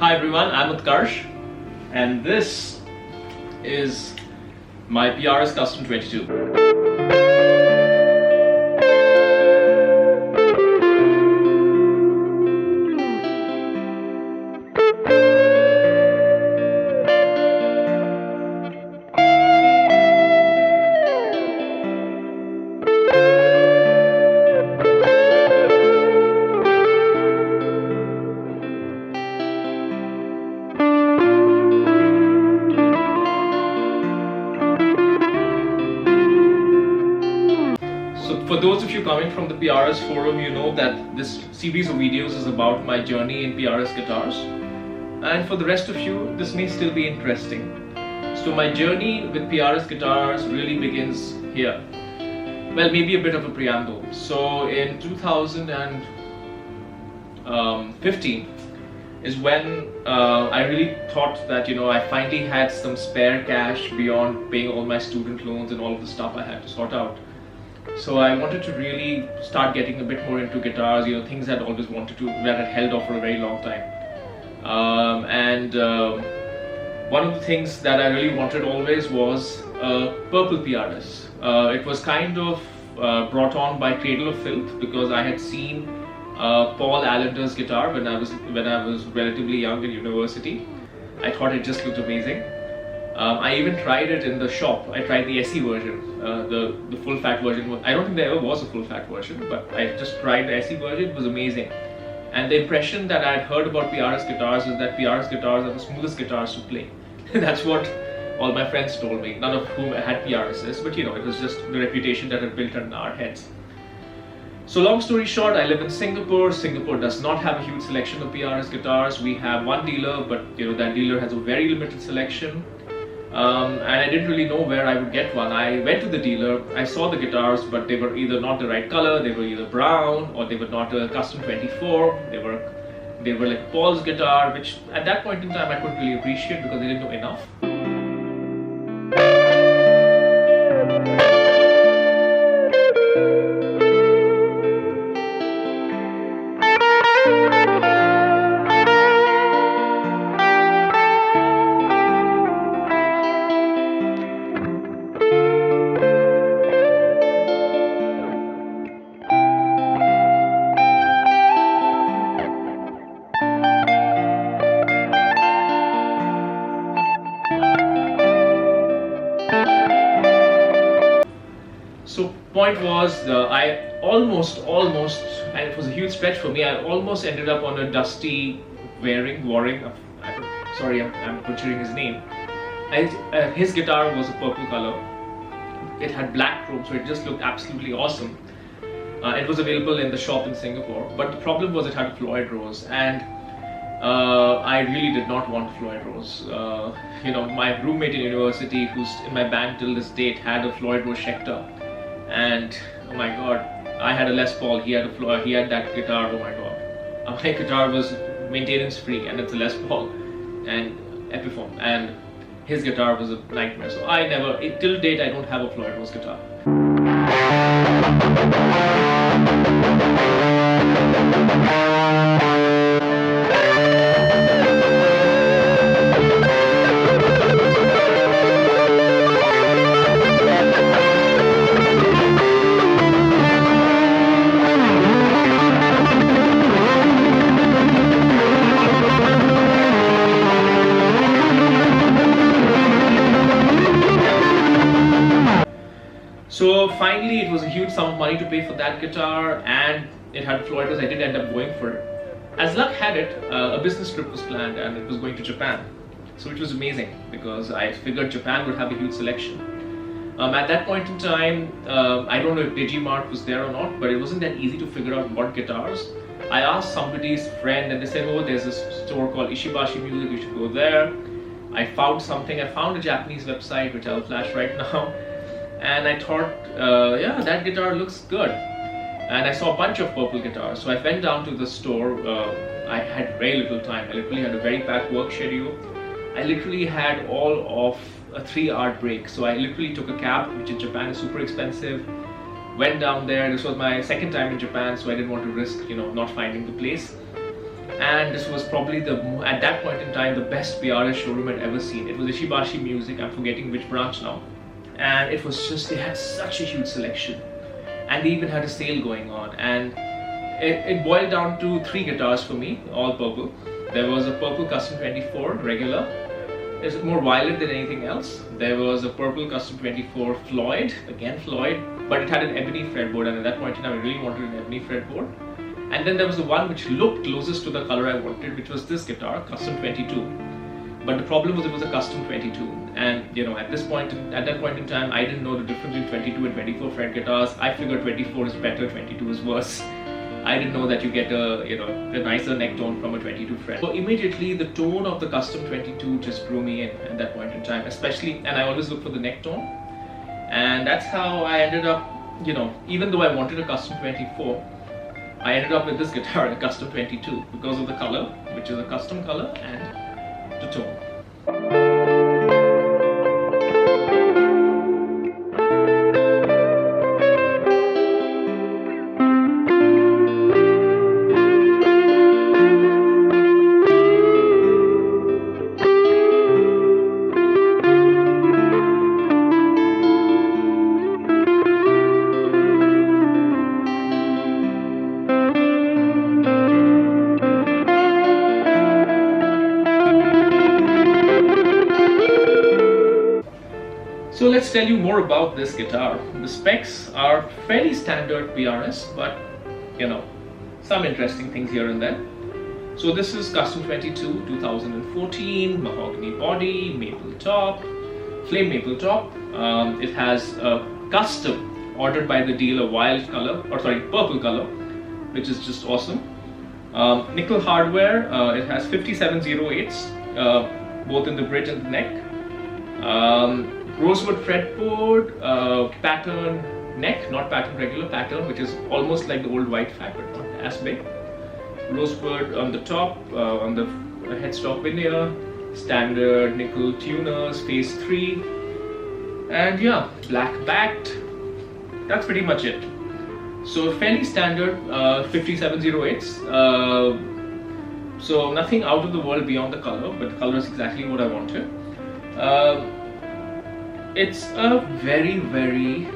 Hi everyone, I'm Utkarsh and this is my PRS Custom 22. So for those of you coming from the PRS forum, you know that this series of videos is about my journey in PRS guitars. And for the rest of you, this may still be interesting. So my journey with PRS guitars really begins here. Well, maybe a bit of a preamble. So in 2015 is when I really thought that, I finally had some spare cash beyond paying all my student loans and all of the stuff I had to sort out. So I wanted to really start getting a bit more into guitars, things I'd always wanted to, that had held off for a very long time. One of the things that I really wanted always was a purple PRS. It was kind of brought on by Cradle of Filth because I had seen Paul Allender's guitar when I was relatively young in university. I thought it just looked amazing. I even tried it in the shop. I tried the SE version, the full fat version. I don't think there ever was a full fat version, but I just tried the SE version. It was amazing. And the impression that I had heard about PRS guitars is that PRS guitars are the smoothest guitars to play. That's what all my friends told me, none of whom had PRSs, but it was just the reputation that had built in our heads. So long story short, I live in Singapore. Singapore does not have a huge selection of PRS guitars. We have one dealer, but that dealer has a very limited selection. And I didn't really know where I would get one. I went to the dealer, I saw the guitars, but they were either not the right color, they were either brown, or they were not a custom 24. They were like Paul's guitar, which at that point in time I couldn't really appreciate because I didn't know enough. So point was, I almost, and it was a huge stretch for me, I almost ended up on a Dusty Waring, sorry, I'm butchering his name. His guitar was a purple color. It had black chrome, so it just looked absolutely awesome. It was available in the shop in Singapore, but the problem was it had a Floyd Rose, and I really did not want a Floyd Rose. My roommate in university, who's in my band till this date, had a Floyd Rose Schecter. And oh my god, I had a Les Paul, he had that guitar, oh my god. My guitar was maintenance free and it's a Les Paul and Epiphone, and his guitar was a nightmare. So I never, till date I don't have a Floyd Rose guitar. So finally, it was a huge sum of money to pay for that guitar, and it had Floyd Rose. I did end up going for it. As luck had it, a business trip was planned, and it was going to Japan. So it was amazing because I figured Japan would have a huge selection. At that point in time, I don't know if Digimart was there or not, but it wasn't that easy to figure out what guitars. I asked somebody's friend, and they said, "Oh, there's this store called Ishibashi Music. You should go there." I found something. I found a Japanese website, which I'll flash right now. And I thought, yeah, that guitar looks good. And I saw a bunch of purple guitars. So I went down to the store. I had very little time. I literally had a very packed work schedule. I literally had all of a 3-hour break. So I literally took a cab, which in Japan is super expensive. Went down there. This was my second time in Japan, so I didn't want to risk, not finding the place. and this was probably at that point in time the best PRS showroom I'd ever seen. It was Ishibashi Music, I'm forgetting which branch now, and it was just, they had such a huge selection, and they even had a sale going on, and it boiled down to 3 guitars for me, all purple. There was a purple Custom 24 regular. It's more violet than anything else. There was a purple Custom 24 Floyd, again Floyd, but it had an ebony fretboard, and at that point in time I really wanted an ebony fretboard. And then there was the one which looked closest to the color I wanted, which was this guitar, Custom 22. But the problem was it was a Custom 22, and at that point in time I didn't know the difference between 22 and 24 fret guitars. I figured 24 is better, 22 is worse. I didn't know that you get a nicer neck tone from a 22 fret. So immediately the tone of the Custom 22 just drew me in at that point in time, especially, and I always look for the neck tone, and that's how I ended up, even though I wanted a Custom 24, I ended up with this guitar, a Custom 22, because of the color, which is a custom color, and the tone. So let's tell you more about this guitar. The specs are fairly standard PRS, but some interesting things here and there. So this is Custom 22 2014, mahogany body, maple top, flame maple top. It has a custom ordered by the dealer purple color, which is just awesome. Nickel hardware. It has 5708s, both in the bridge and the neck. Rosewood fretboard, pattern neck, not pattern, regular pattern, which is almost like the old white fat, but not as big. Rosewood on the top, on the headstock veneer, standard nickel tuners, phase 3, and yeah, black backed. That's pretty much it. So fairly standard 5708s. So nothing out of the world beyond the color, but the color is exactly what I wanted. It's a very, very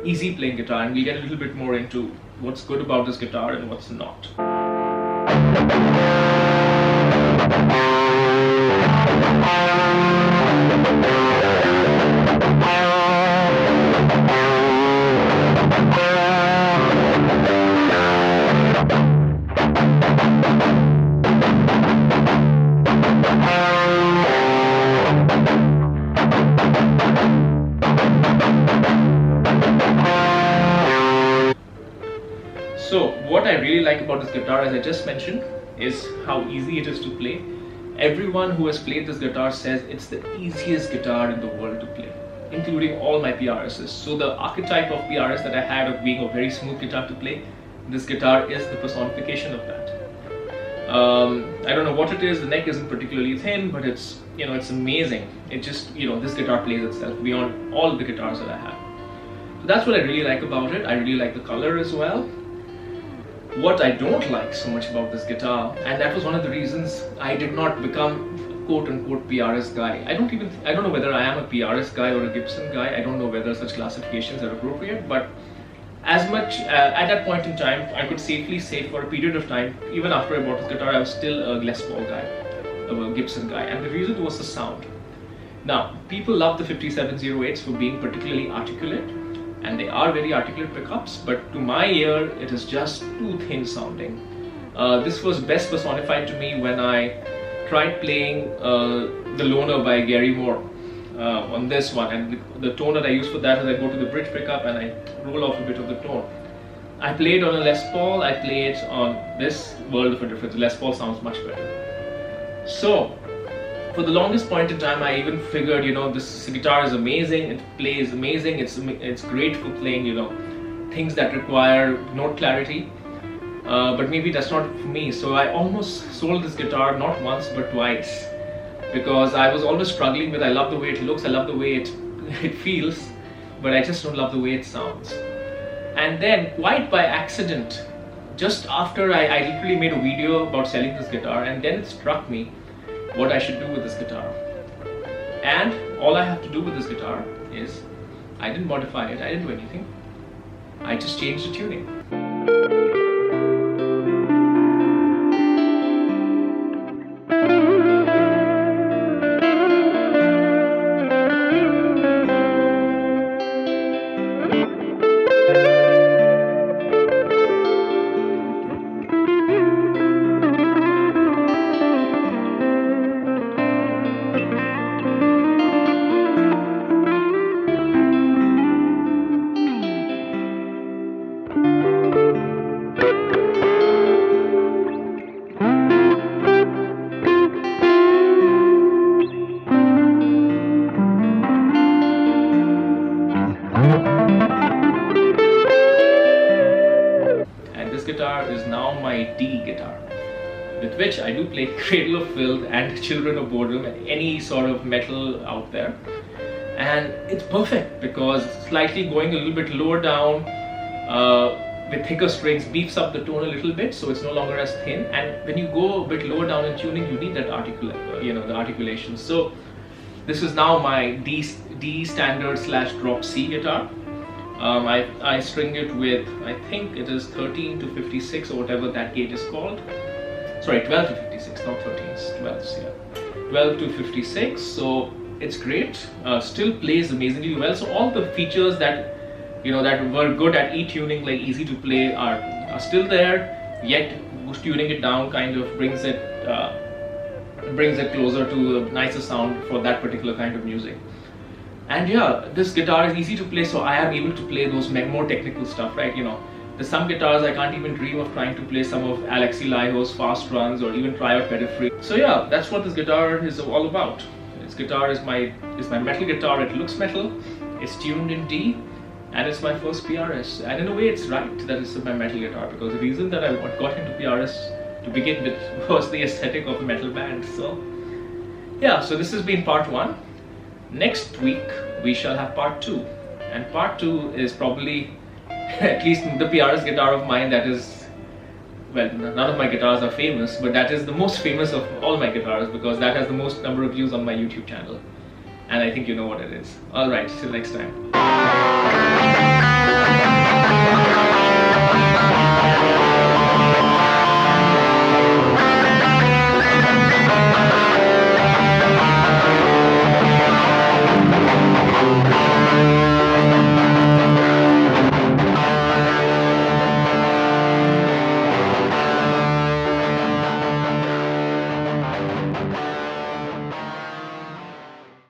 easy playing guitar, and we'll get a little bit more into what's good about this guitar and what's not. So what I really like about this guitar, as I just mentioned, is how easy it is to play. Everyone who has played this guitar says it's the easiest guitar in the world to play, including all my PRSs. So the archetype of PRS that I had of being a very smooth guitar to play, this guitar is the personification of that. I don't know what it is, the neck isn't particularly thin, but it's it's amazing. It just, this guitar plays itself beyond all the guitars that I have. So that's what I really like about it. I really like the color as well. What I don't like so much about this guitar, and that was one of the reasons I did not become a quote-unquote PRS guy. I don't know whether I am a PRS guy or a Gibson guy. I don't know whether such classifications are appropriate, but as much at that point in time, I could safely say for a period of time, even after I bought this guitar, I was still a Les Paul guy, a Gibson guy, and the reason was the sound. Now, people love the 5708s for being particularly articulate, and they are very articulate pickups, but to my ear, it is just too thin sounding. This was best personified to me when I tried playing The Loner by Gary Moore on this one, and the tone that I use for that is I go to the bridge pickup and I roll off a bit of the tone. I played on a Les Paul, I played on this, world of a difference. The Les Paul sounds much better. So, for the longest point in time, I even figured, this guitar is amazing, it plays amazing, it's great for playing, things that require note clarity, but maybe that's not for me. So I almost sold this guitar not once but twice, because I was always struggling with, I love the way it looks, I love the way it feels, but I just don't love the way it sounds. And then, quite by accident, just after I literally made a video about selling this guitar, and then it struck me what I should do with this guitar. And all I have to do with this guitar is, I didn't modify it, I didn't do anything. I just changed the tuning. Guitar is now my D guitar, with which I do play Cradle of Filth and Children of Boredom and any sort of metal out there. And it's perfect because slightly going a little bit lower down with thicker strings beefs up the tone a little bit, so it's no longer as thin. And when you go a bit lower down in tuning, you need that the articulation. So this is now my D standard / drop C guitar. I string it with, I think it is 13 to 56 or whatever that gauge is called. Sorry, 12 to 56, not 13, it's 12, yeah. 12 to 56, so it's great. Still plays amazingly well. So all the features that that were good at E-tuning, like easy to play, are still there. Yet tuning it down kind of brings it closer to a nicer sound for that particular kind of music. And yeah, this guitar is easy to play, so I am able to play those more technical stuff, right? There's some guitars I can't even dream of trying to play some of Alexi Laiho's fast runs or even try out Pedifree. So yeah, that's what this guitar is all about. This guitar is my metal guitar. It looks metal, it's tuned in D, and it's my first PRS. And in a way it's right that it's my metal guitar, because the reason that I got into PRS to begin with was the aesthetic of a metal band. So yeah, so this has been part 1. Next week we shall have part 2, and part 2 is probably, at least the PRS guitar of mine, that is, well, none of my guitars are famous, but that is the most famous of all my guitars, because that has the most number of views on my YouTube channel, and I think you know what it is. Alright, till next time.